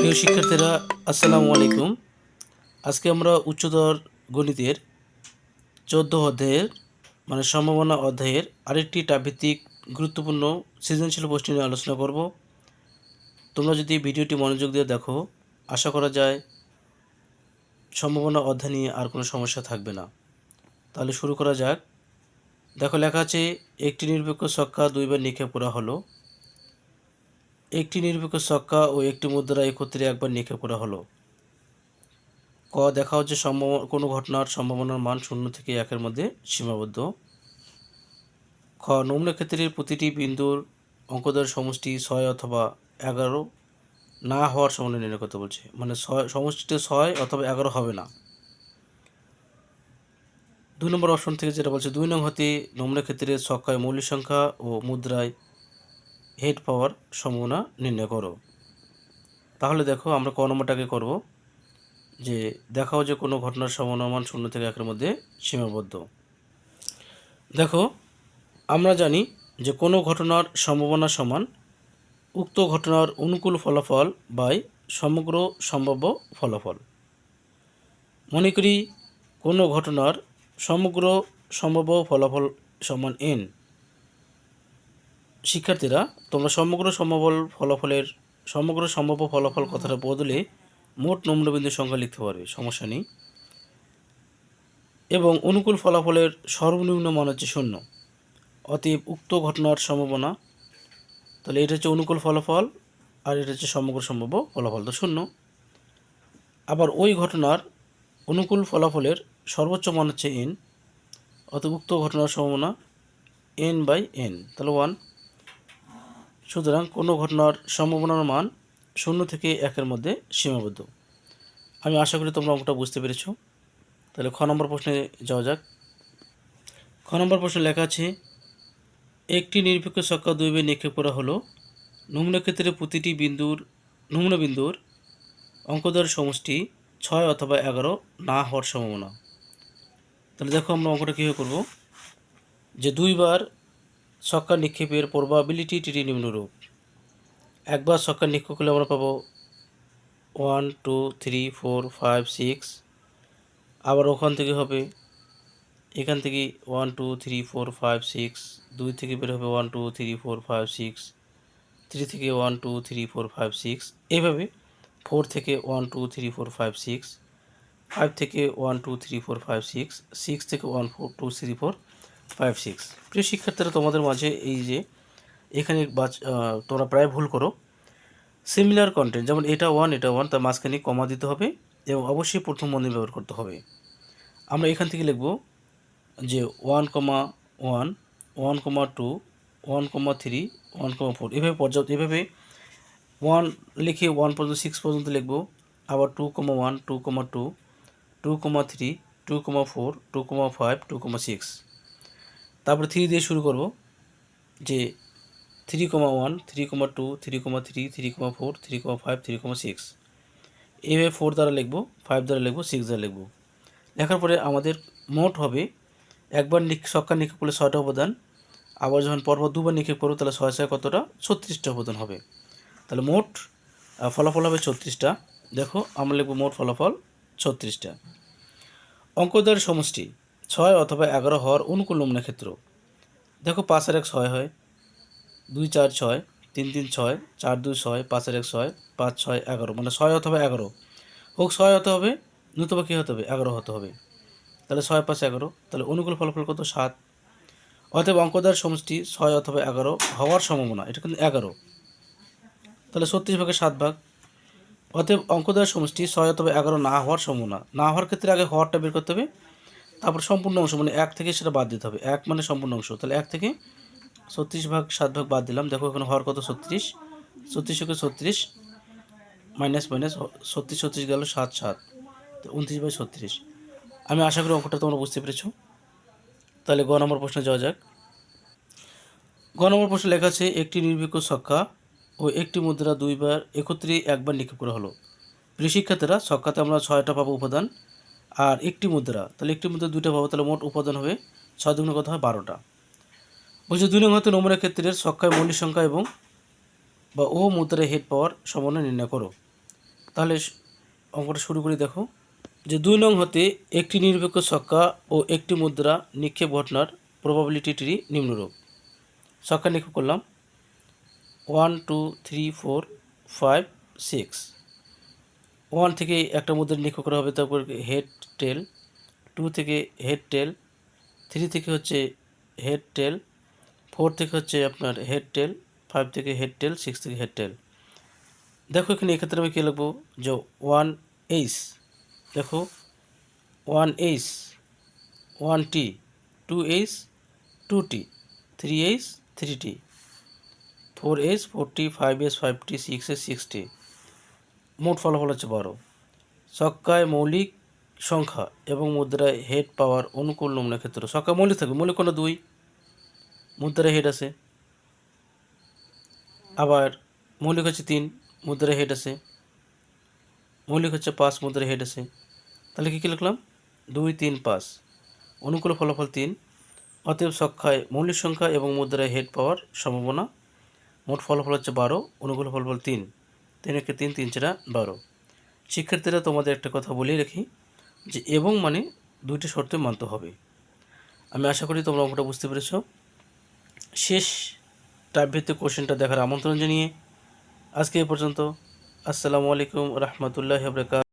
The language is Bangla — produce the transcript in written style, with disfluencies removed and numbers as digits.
প্রিয় শিক্ষার্থীরা, আসসালামু আলাইকুম। আজকে আমরা উচ্চতর গণিতের 14 অধ্যায়ের সম্ভাবনা অধ্যায়ের আরেকটি টাভিত্তিক গুরুত্বপূর্ণ সৃজনশীল প্রশ্ন নিয়ে আলোচনা করব। তোমরা যদি ভিডিওটি মনোযোগ দিয়ে দেখো, আশা করা যায় সম্ভাবনা অধ্যায় নিয়ে আর কোনো সমস্যা থাকবে না। তাহলে শুরু করা যাক। দেখো, লেখা আছে একটি নিরপেক্ষ ছক্কা দুইবার নিক্ষেপ করা হলো। একটি নিরপেক্ষ ছক্কা ও একটি মুদ্রা একত্রে একবার নিক্ষেপ করা হলো। ক, দেখা হচ্ছে কোনো ঘটনার সম্ভাবনার মান 0 থেকে 1-এর মধ্যে সীমাবদ্ধ। খ, নিম্নক্ষেত্রের প্রতিটি বিন্দুর অঙ্কদ্বয়ের সমষ্টি 6 অথবা 11 না হওয়ার সম্ভাবনা নির্ণয় করতে বলছে, মানে সমষ্টিতে 6 অথবা 11 হবে না। 2 নম্বর অপশন থেকে যেটা বলছে, 2 নং হতে নিম্নক্ষেত্রের ছক্কায় মৌলিক সংখ্যা ও মুদ্রায় হেড পাওয়ার সম্ভাবনা নির্ণয় করো। তাহলে দেখো, আমরা ক নম্বরটাকে করব, যে দেখাও যে কোনো ঘটনার সম্ভাবনার মান 0 থেকে 1-এর মধ্যে সীমাবদ্ধ। দেখো, আমরা জানি যে কোনো ঘটনার সম্ভাবনা সমান উক্ত ঘটনার অনুকূল ফলাফল বাই সমগ্র সম্ভাব্য ফলাফল। মনে করি কোনো ঘটনার সমগ্র সম্ভাব্য ফলাফল সমান n। শিক্ষার্থীরা, তোমরা সমগ্র সম্ভাব্য ফলাফল কথাটা বদলে মোট নিম্নবিন্দুর সংখ্যা লিখতে পারবে, সমস্যা নেই। এবং অনুকূল ফলাফলের সর্বনিম্ন মান হচ্ছে 0। অতএব উক্ত ঘটনার সম্ভাবনা, তাহলে এটা হচ্ছে অনুকূল ফলাফল আর এটা হচ্ছে সমগ্র সম্ভাব্য ফলাফল, তো 0। আবার ওই ঘটনার অনুকূল ফলাফলের সর্বোচ্চ মান হচ্ছে n, অতএব উক্ত ঘটনার সম্ভাবনা n/n, তাহলে 1। সুতরাং কোনো ঘটনার সম্ভাবনার মান 0 থেকে 1-এর মধ্যে সীমাবদ্ধ। আমি আশা করি তোমরা অঙ্কটা বুঝতে পেরেছ। তাহলে খ নম্বর প্রশ্নে যাওয়া যাক। খ নম্বর প্রশ্নে লেখা আছে একটি নিরপেক্ষ ছক্কা দুইবার নিক্ষেপ করা হলো। নিম্নক্ষেত্রে প্রতিটি নিম্নবিন্দুর অঙ্কদ্বয়ের সমষ্টি 6 অথবা 11 না হওয়ার সম্ভাবনা। তাহলে দেখো, আমরা অঙ্কটা কীভাবে করব, যে দুইবার ছক্কা নিক্ষেপের প্রবাবিলিটিটি নিম্নরূপ। একবার ছক্কা নিক্ষেপ করলে আমরা পাবো 1 2 3 4 5 6। আবার ওখান থেকে হবে, এখান থেকে 1 2 3 4 5 6, 2 থেকে বের হবে 1 2 3 4 5 6, 3 থেকে 1 2 3 4 5 6, এইভাবে 4 থেকে 1 2 3 4 5 6, 5 থেকে 1 2 3 4 5 6, 6 থেকে 1 4 2 3 4 5 6। প্রিয় শিক্ষার্থীরা, তোমাদের মাঝে এই যে এখানে তোমরা প্রায় ভুল করো। সিমিলার কন্টেন্ট, যেমন এটা 1 এটা 1, তার মাঝখানে কমা দিতে হবে এবং অবশ্যই প্রথম বন্ধনী ব্যবহার করতে হবে। আমরা এখান থেকে লিখব যে 1, 1, 1, 2, 1, 3, 1, 4, এভাবে 1 লিখে 1 পর্যন্ত 6 পর্যন্ত লিখব। আবার 2, 1, 2, 2, 2, 3, 2, 4, 2, 5, 2, 6। তারপরে 3 দিয়ে শুরু করব, যে 3, 1, 3, 2, 3, 3, 3, 4, 3, 5, 3, 6। এইভাবে 4 দ্বারা লিখব, 5 দ্বারা লিখব, 6 দ্বারা লিখব। লেখার পরে আমাদের মোট হবে, একবার ছক্কা নিক্ষেপ করলে 6টা উপাদান, আবার যখন পরপর দুবার নিক্ষেপ করবো তাহলে 6 6 কতটা, 36টা উপাদান হবে। তাহলে মোট ফলাফল হবে 36টা। দেখো, আমরা লিখব মোট ফলাফল 36টা। অঙ্কদ্বয়ের সমষ্টি 6 অথবা 11 হওয়ার অনুকূল নিম্নক্ষেত্র। দেখো, 5 আর 1 6 হয়, 2 4 6, 3 3 6, 4 2 6, 5 আর 1 6, 5 6 11, মানে 6 অথবা 11 হোক, 6 হতে হবে, নতুবা কী হতে হবে, 11 হতে হবে। তাহলে 6 5 11, তাহলে অনুকূল ফলাফল কত, 7। অতএব অঙ্কদ্বয়ের সমষ্টি 6 অথবা 11 হওয়ার সম্ভাবনা, এটা কিন্তু 11, তাহলে 36/7 অতএব অঙ্কদ্বয়ের সমষ্টি 6 অথবা 11 না হওয়ার সম্ভাবনা। না হওয়ার ক্ষেত্রে আগে হওয়ারটা বের করতে হবে, তারপর সম্পূর্ণ অংশ মানে 1 থেকে সেটা বাদ দিতে হবে। 1 মানে সম্পূর্ণ অংশ, তাহলে 1 থেকে 36/7 বাদ দিলাম। দেখো, এখানে হওয়ার কত, 36। 36 মাইনাস 36 গেল 7 7, তো 29/36। আমি আশা করি অঙ্কটা তোমরা বুঝতে পেরেছ। তাহলে গ নম্বর প্রশ্নে যাওয়া যাক। গ নম্বর প্রশ্নে লেখা আছে একটি নিরপেক্ষ ছক্কা ও একটি মুদ্রা দুইবার একত্রে একবার নিক্ষেপ করা হলো। প্রিয় শিক্ষার্থীরা, ছক্কাতে আমরা 6টা পাবো উপাদান, আর একটি মুদ্রা, তাহলে একটি মুদ্রা 2টা পাবো, তাহলে মোট উপাদান হবে 6 দুগুণে কত হয়, 12টা। বলছে 2 নং হতে নমুনা ক্ষেত্রের ছক্কায় মৌলিক সংখ্যা এবং ও মুদ্রায় হেড পাওয়ার সম্ভাবনা নির্ণয় করো। তাহলে অঙ্কটা শুরু করি। দেখো যে 2 নং হতে একটি নিরপেক্ষ ছক্কা ও একটি মুদ্রা নিক্ষেপ ঘটনার প্রবাবিলিটিটি নিম্নরূপ। ছক্কা নিক্ষেপ করলাম 1 2 3 4 5 6। 1 থেকে একটা মুদ্রা নিক্ষেপ করা হবে, তারপর হেড টেল। 2 থেকে হেড টেল। 3 থেকে হচ্ছে হেড টেল। 4 থেকে হচ্ছে আপনার হেড টেল। 5 থেকে হেড টেল। 6 থেকে হেড টেল। দেখো এখানে এক্ষেত্রে আমি কী লিখবো যে 1 এইচ, দেখো 1 এইচ 1 টি, 2 এইচ 2 টি, 3 এইচ 3 টি, 4 এইচ 4 টি, 5 এইচ 5 টি, 6 এইচ 6 টি। মোট ফলাফল হচ্ছে 12। ছক্কায় মৌলিক সংখ্যা এবং মুদ্রায় হেড পাওয়ার অনুকূল নমুনা ক্ষেত্র। ছক্কা মৌলিক থাকবে, মৌলিক কোনো 2, মুদ্রায় হেড আছে। আবার মৌলিক হচ্ছে 3, মুদ্রায় হেড আছে। মৌলিক হচ্ছে 5, মুদ্রায় হেড আছে। তাহলে কী লিখলাম 2 3 5, অনুকূল ফলাফল 3। অতএব ছক্কায় মৌলিক সংখ্যা এবং মুদ্রায় হেড পাওয়ার সম্ভাবনা। মোট ফলাফল হচ্ছে 12, অনুকূল ফলাফল 3। 3 একে 3, 3 4 12। শিক্ষার্থীরা তোমাদের একটা কথা বলেই রাখি যে এবং মানে 2টি শর্তে মানতে হবে। আমি আশা করি তোমরা অঙ্কটা বুঝতে পেরেছ। শেষ টাইপভিত্তিক কোশ্চেনটা দেখার আমন্ত্রণ জানিয়ে আজকে এ পর্যন্ত। আসসালামু আলাইকুম রহমতুল্লাহি ওয়া বারাকাতুহু।